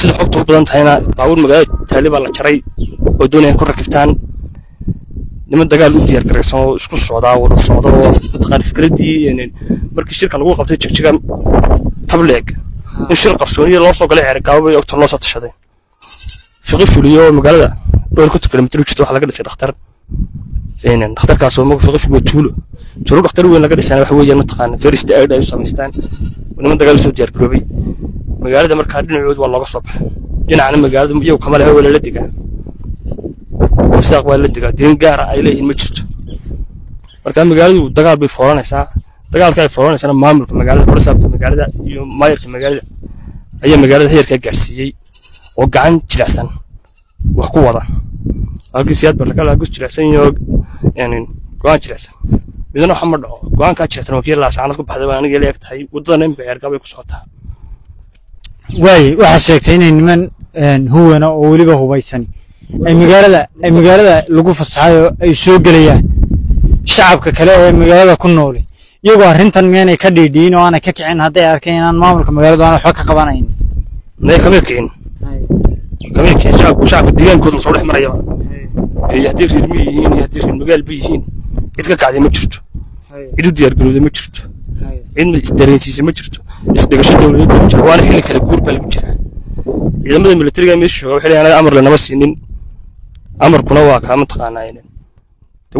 sida xogta u badan tahayna baabuur magaalada taaliba la jaray oo doonayaan ku rakibtaan niman dagaal u diyaar garaysan oo isku socdaa wada socda oo taqaan fikradii markii shirka lagu qabtay jigjiga tableeg in shir qarsooniyo loo soo galay Ceergaabo iyo ogta loo soo tashaday fiqi fuliyo magaalada dhowr ku kilomitir u jirto waxa laga dhisay dhakhtar dhakhtarkaas oo fiqi fuliyo tuulo dhakhtar weyn laga dhisay waxa weeyaan taqaan first aid ay samaystaan niman dagaal soo diyaar garoobay magaalada markaa dhinacood waa looga soo baxay dhinacna magaalada iyagu kama laha wala la digaa mustaqbal la digaa diin gaar ah ay leeyihiin ma jirto markaa magaaladu dagaal bay fooranaysaa dagaalka ay fooranaysaa maamulka magaalada barsaabka magaalada iyo maayirka magaalada ayaa magaalada heerka gaarsiiyay oo gacan jilicsan wax ku wada halkii siyaad barka lagu jilicsan iyo go'aan jilicsan midna waxa ma dhaco go'aanka jilicsan oo kii la saanad ku baxday baan aniga leeyahay wadada in Ceergaabo ku socotaa waxa sheegtay in niman huwana oo waliba hubaysan ay magaalada lagu fasaxayo ay soo galayaan shacabka kale ee magaalada ku nool iyagoo arintan meenay ka dhiidhiin oo aan ka kicin haday arkeen inaan maamulka magaalada aan wax ka qabanayn kameen shacabka deegaankooda soo dhex maraya ee hadii reermi yihiin iyo hadii magaal biyihiin cid ka kacday ma jirto cid u diyaar garowday ma jirto in isdareensiisa ma jirto isdhigasho dawladda ma jirto waana xilli kale guur baa lagu jiraa ciidamada militariga meesha jooga waxay leeyahay amar lama siinin amarkuna waa ka ma taqaanayeen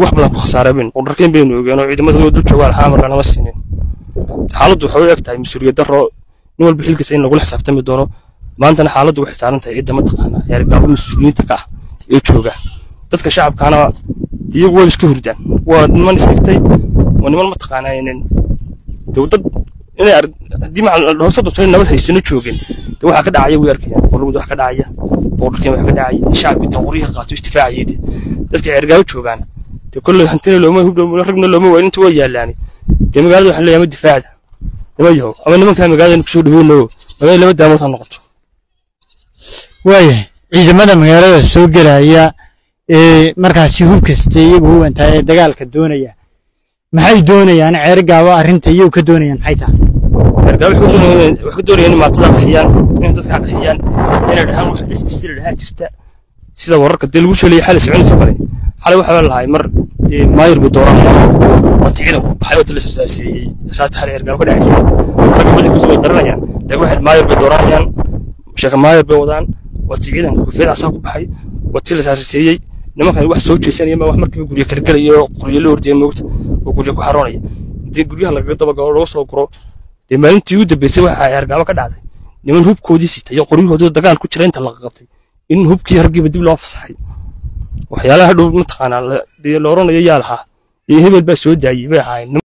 wax badan ku khasaareebeen oo dharkeen baynu ogeeno ciidamada dul jooga amar lama siinin xaaladdu waxay u egtahay mas'uuliyad darro in walba xilkiisa in lagu xisaabtami doono maantana xaaladdu waxay saaran tahay ciidamada taqaana Ceergaabo mas'uuliyiinta ka ah ee jooga dadka shacabkana iyagu way iska hurdaan waa niman isbitay waa niman ma taqaanayeen dawlad inay hadii ma hoosada soo nabad haysano joogeen waxa ka dhacaya way arkayaan qolada waxa ka dhacaya boorkeen waxa ka dhacaya shacabka tawriiq qaato istifaaciyada dadka Ceergaabo joogaan kullu hantina looma hubdo ragna looma waa inta way yaalaan magaalada waxa leeyahay difaac nimayo ama nimanka magaalada ku soo dhaweeyno magaalada laba daamood ha noqoto ciidamada magaalada soo galaya markaas hubkasta iyagu inta dagaalka doonaya maxay doonayaan Ceergaabo arinta iyagu ka doonayaan maxay tahay Ceergaabo wax ka doonayaan maatada qaxiyaan in dadka qaxiyaan inay dhahaan wax istir lahaa jirta sida wararka dil ugu sheelay xal socon soo galay xalay waxa la mar maayir bi dooranayaan watiicida ku baxay oo tilasaasiyay shaati xal Ceergaabo ka dhacaysay ragabada ku soo qaranayaan waxa maayir bi dooranayaan shaka maayir bi wadaan watiicida ku fiicasa ku baxay watilasaasiyay nimankan wax soo jeesanaya ma wax markii guriga kala galayo qoriyo la horjeeyo moogta oo guriga ku xaroonaya intii guriga laga daba galo loo soo guro maalintii u dambeysay waxa Ceergaabo ka dhacday niman hubkoodii sitay qoriyahooda dagaal ku jira inta la qabtay in hubkii hargiba dib loo fasaxay waxyaalaha dhow ma taqaanaa loo oranayo yaalaha iyo hebel baa soo daayay bay ahaayeen